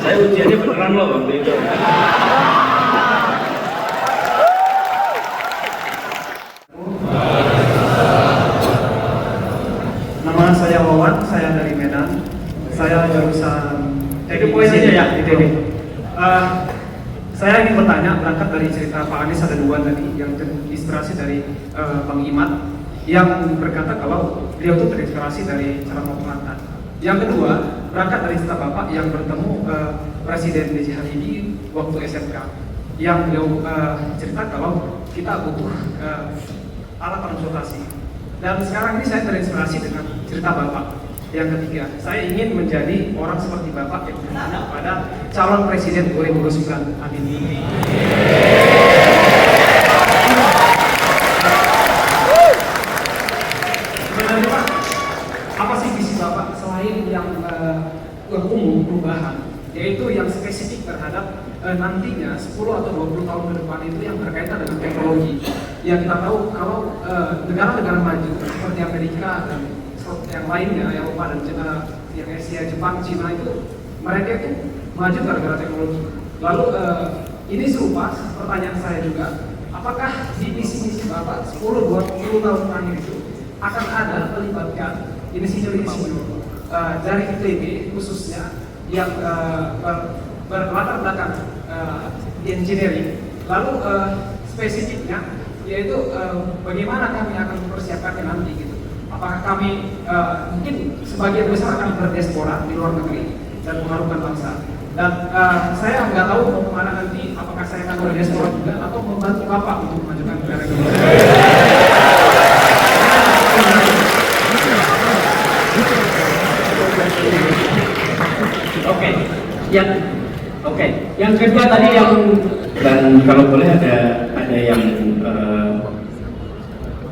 Saya ujiannya beneran loh waktu itu. Nama saya Wawan, saya dari Medan. Saya jurusan Itu poin aja ya, ITB. Saya ingin bertanya, berangkat dari cerita Pak Anies ada dua tadi yang terinspirasi dari Bang Iman yang berkata kalau beliau itu terinspirasi dari cara Pengantin. Yang kedua, berangkat dari cerita Bapak yang bertemu Presiden B.J. Habibie waktu SMK yang beliau cerita kalau kita butuh alat transportasi. Dan sekarang ini saya terinspirasi dengan cerita Bapak. Yang ketiga, saya ingin menjadi orang seperti Bapak yang bertanya pada calon presiden 2029. Amin. Sebenarnya Pak, apa sih visi Bapak selain yang umum perubahan, yaitu yang spesifik terhadap nantinya 10 atau 20 tahun ke depan itu yang berkaitan dengan teknologi. Yang kita tahu kalau negara-negara maju seperti Amerika dan yang lainnya, Eropa dan yang Asia, Jepang, Cina itu mereka itu maju gara-gara teknologi. Lalu ini serupa pertanyaan saya juga, apakah di misi-misi Bapak 10-20 tahun terakhir itu akan ada melibatkan inisiatif dari ITB khususnya yang berlatar belakang engineering, lalu spesifiknya yaitu bagaimana kami akan mempersiapkannya nanti gitu. Apakah kami mungkin sebagian besar akan berdiaspora di luar negeri dan mengharumkan bangsa. Dan saya nggak tahu mau kemana nanti, apakah saya akan berdiaspora juga atau membantu Bapak untuk memajukan negara kita. Oke. Yang kedua tadi yang, dan kalau boleh ada yang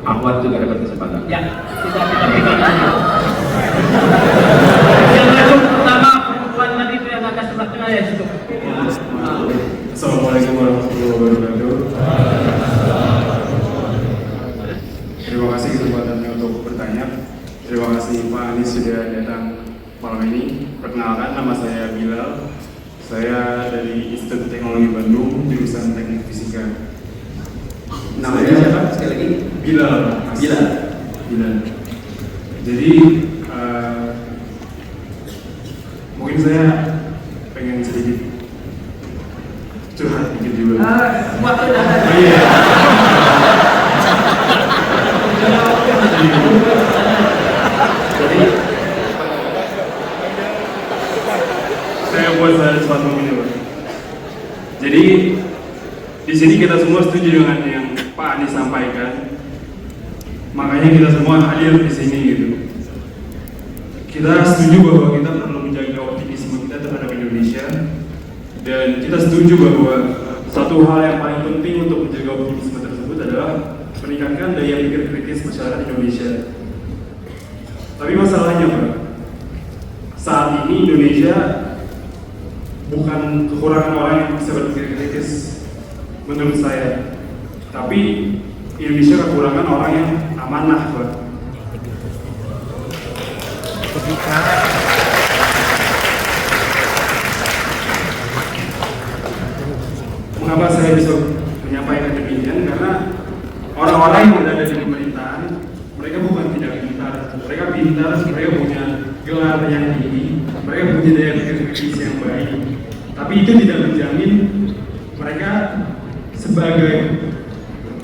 Ahwat juga dapat kesempatan. Ya, kita berikan aja. Yang langsung pertama perempuan tadi itu yang agak sebelah tengah ya situ. Assalamualaikum warahmatullahi wabarakatuh. Terima kasih kesempatannya untuk bertanya. Terima kasih Pak Anies sudah datang malam ini. Perkenalkan, nama saya Bilal. Saya dari Institut Teknologi Bandung, jurusan Teknik Fisika. Namanya siapa? Sekali lagi. Bilal. Jadi mungkin saya pengen sedikit curhat dikit juga. Iya. Jadi saya buat sesuatu ini, Pak. Jadi di sini kita semua setuju dengan yang Pak Anies sampaikan. Makanya kita semua hadir di sini gitu. Kita setuju bahwa kita perlu menjaga optimisme kita terhadap Indonesia, dan kita setuju bahwa satu hal yang paling penting untuk menjaga optimisme tersebut adalah meningkatkan daya pikir kritis masyarakat Indonesia. Tapi masalahnya, Pak, saat ini Indonesia bukan kekurangan orang yang bisa berpikir kritis menurut saya, tapi Indonesia kekurangan orang yang amanah, Pak. Mengapa saya bisa menyampaikan demikian? Karena orang-orang yang berada di pemerintahan, mereka bukan tidak pintar, mereka punya gelar yang tinggi, mereka punya daya pikir kritis yang baik. Tapi itu tidak menjamin mereka sebagai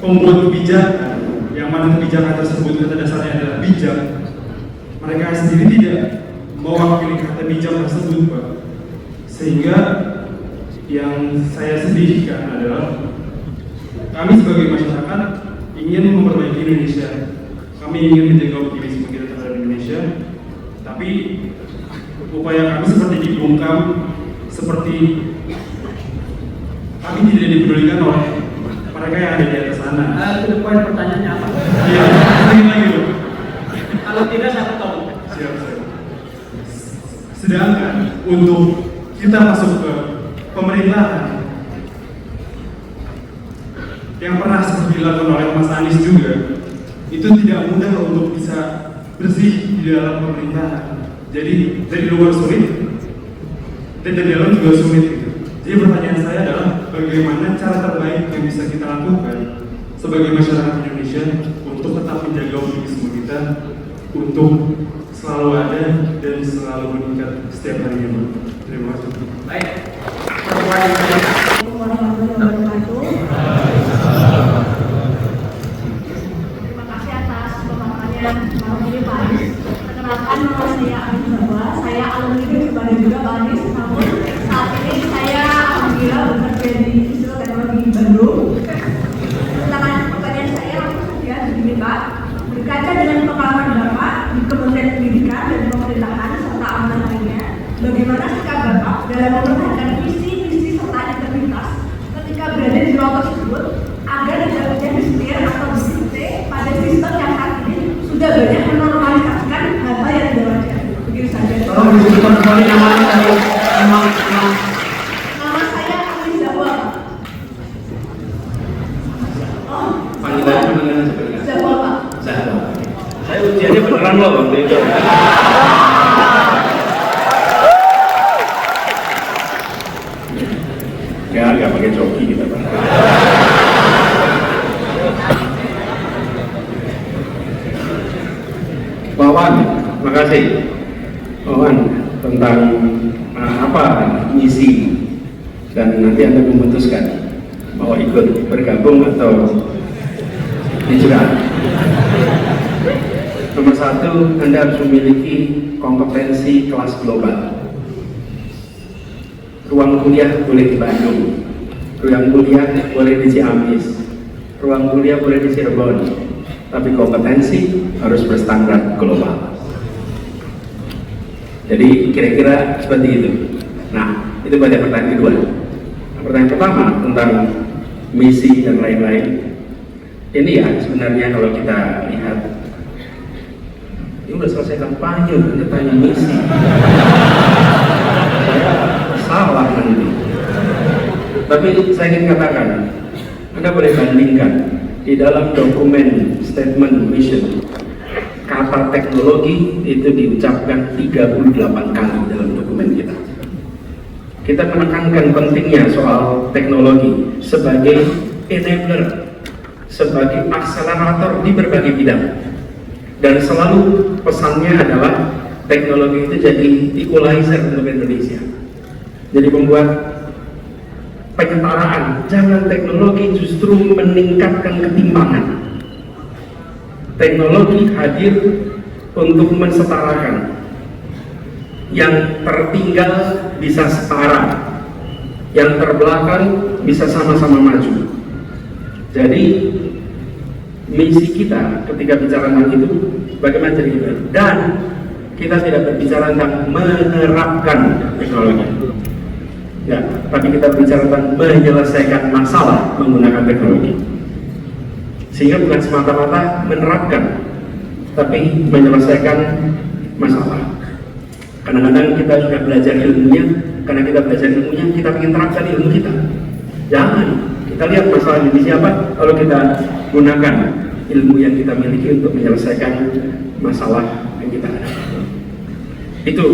pembuat kebijakan, yang mana kebijakan tersebut kata dasarnya adalah bijak, mereka sendiri tidak mewakili kata bijak tersebut, Pak. Sehingga yang saya sedihkan adalah kami sebagai masyarakat ingin memperbaiki Indonesia, kami ingin menjaga optimisme kita terhadap Indonesia, tapi upaya kami seperti dibungkam, seperti kami tidak dipedulikan oleh mereka yang ada di atas sana. Itu poin pertanyaannya apa? Iya, ingin lagi loh. Kalau tidak saya tahu. Siap. Sedangkan untuk kita masuk ke pemerintahan yang pernah seperti dilakukan oleh Mas Anies juga, itu tidak mudah untuk bisa bersih di dalam pemerintahan. Jadi dari luar sulit, data dalam juga sulit gitu. Jadi pertanyaan saya adalah bagaimana cara terbaik yang bisa kita lakukan sebagai masyarakat Indonesia untuk tetap menjaga optimisme kita untuk selalu ada dan selalu meningkat setiap harinya, Pak. Terima kasih. Baik. Pertanyaan saya. Warahmatullahi wabarakatuh. Terima kasih atas pemaparannya malam ini Pak Anies. Perkenalkan nama saya Anies bahwa saya alumni kepada juga Pak Anies. Namun saat ini saya alhamdulillah bekerja di Institut Teknologi Bandung. Pertanyaan saya langsung saja begini Pak. Berkaca dengan pengalaman Bapak di Kementerian Pendidikan dan Pemerintahan serta amanah lainnya, bagaimana sikap Bapak dalam mempertahankan visi serta integritas ketika berada di ruang tersebut agar tidak menjadi disetir atau disetir pada sistem yang saat ini sudah banyak menormalisasikan hal-hal yang tidak wajar. Begitu saja. Tolong disebutkan kembali namanya dari emang. Nama saya Anies Zawal. Oh, Panggilan sebenarnya. Zawal Pak. Saya ujiannya beneran loh waktu itu. Ya, nggak pakai joki kita Pak. Wawan, makasih. Wawan, tentang apa misi dan nanti Anda memutuskan mau ikut bergabung atau hijrah. Nomor satu, Anda harus memiliki kompetensi kelas global. Ruang kuliah boleh di Bandung, ruang kuliah boleh di Ciamis, ruang kuliah boleh di Cirebon, tapi kompetensi harus berstandar global. Jadi kira-kira seperti itu. Nah, itu pada pertanyaan kedua. Pertanyaan pertama tentang misi dan lain-lain. Ini ya sebenarnya kalau kita lihat, ini udah selesai kampanye, Anda tanya misi. Salah nanti. Tapi saya ingin katakan, Anda boleh bandingkan di dalam dokumen statement mission, kata teknologi itu diucapkan 38 kali dalam dokumen kita. Kita menekankan pentingnya soal teknologi sebagai enabler, sebagai akselerator di berbagai bidang. Dan selalu pesannya adalah teknologi itu jadi equalizer untuk Indonesia. Jadi membuat penyetaraan, jangan teknologi justru meningkatkan ketimpangan. Teknologi hadir untuk mensetarakan. Yang tertinggal bisa setara, yang terbelakang bisa sama-sama maju. Jadi misi kita ketika bicara tentang itu bagaimana jadi itu, dan kita tidak berbicara tentang menerapkan teknologi. Ya, tapi kita bicara tentang menyelesaikan masalah menggunakan teknologi. Sehingga bukan semata-mata menerapkan, tapi menyelesaikan masalah. Kadang-kadang kita sudah belajar ilmunya, karena kita belajar ilmunya, kita ingin terapkan ilmu kita. Jangan, kita lihat masalah Indonesia apa, kalau kita gunakan ilmu yang kita miliki untuk menyelesaikan masalah yang kita ada. Itu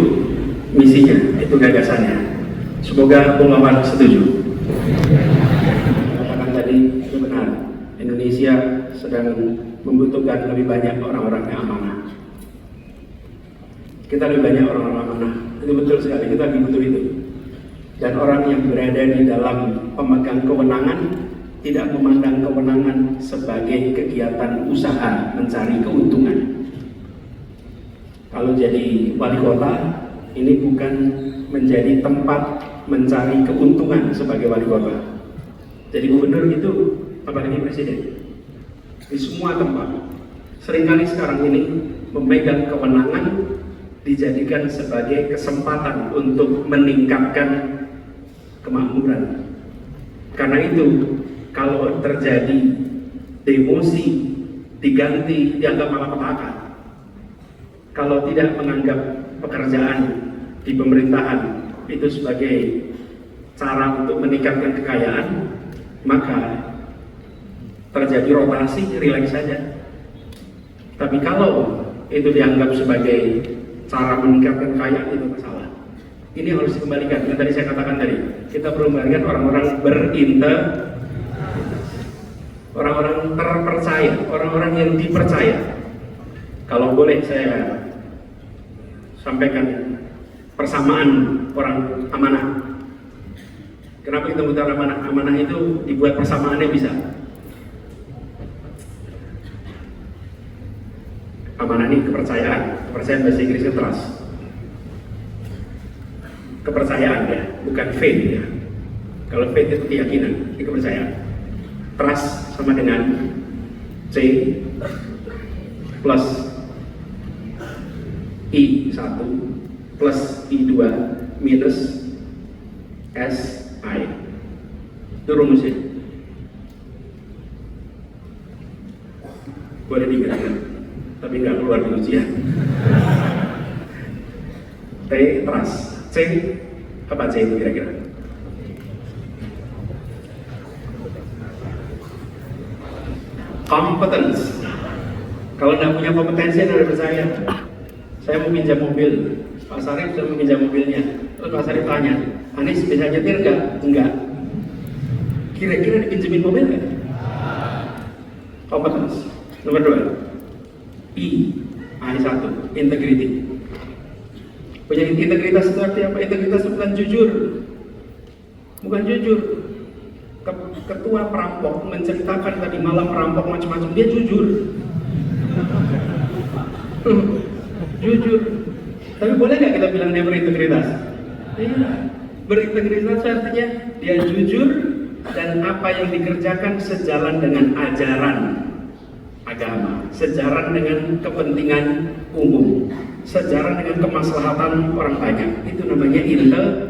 misinya, itu gagasannya. Semoga Bapak setuju. Katakan tadi itu benar. Indonesia sedang membutuhkan lebih banyak orang-orang yang amanah. Kita lebih banyak orang-orang amanah. Itu betul sekali. Kita lagi butuh itu. Dan orang yang berada di dalam pemegang kewenangan tidak memandang kewenangan sebagai kegiatan usaha mencari keuntungan. Kalau jadi wali kota, ini bukan menjadi tempat mencari keuntungan sebagai wali kota. Jadi gubernur itu, apalagi presiden, di semua tempat. Seringkali sekarang ini memegang kewenangan dijadikan sebagai kesempatan untuk meningkatkan kemakmuran. Karena itu, kalau terjadi demosi, diganti, dianggap malapetaka. Kalau tidak menganggap pekerjaan di pemerintahan itu sebagai cara untuk meningkatkan kekayaan, maka terjadi rotasi, rileks saja. Tapi kalau itu dianggap sebagai cara meningkatkan kekayaan, itu masalah. Ini harus dikembalikan. Yang tadi saya katakan tadi, kita perlu mengembalikan orang-orang orang-orang terpercaya, orang-orang yang dipercaya. Kalau boleh saya sampaikan persamaan orang amanah. Kenapa kita butuh amanah? Amanah itu dibuat persamaannya bisa. Amanah ini kepercayaan bahasa Inggrisnya trust. Kepercayaan ya, bukan faith ya. Kalau faith itu keyakinan, ini kepercayaan. Trust sama dengan C plus I1 plus I2 minus SI. Itu rumusnya. Boleh digerakkan, tapi nggak keluar di ujian. T trust, C apa C itu kira-kira? Competence. Kalau nggak punya kompetensi, Anda percaya. Saya mau pinjam mobil, Pak Sarif sudah meminjam mobilnya. Terus Pak Sarif tanya, Anis bisa nyetir nggak? Enggak. Kira-kira dipinjemin mobil nggak? Competence. Nomor 2, I1, integrity. Punya integritas itu artinya apa? Integritas itu bukan jujur. Bukan jujur. Ketua perampok menceritakan tadi malam perampok macam-macam, dia jujur. Jujur. Tapi boleh nggak kita bilang dia berintegritas? Iya. Berintegritas artinya dia jujur dan apa yang dikerjakan sejalan dengan ajaran agama, sejalan dengan kepentingan umum, sejalan dengan kemaslahatan orang banyak. Itu namanya integritas.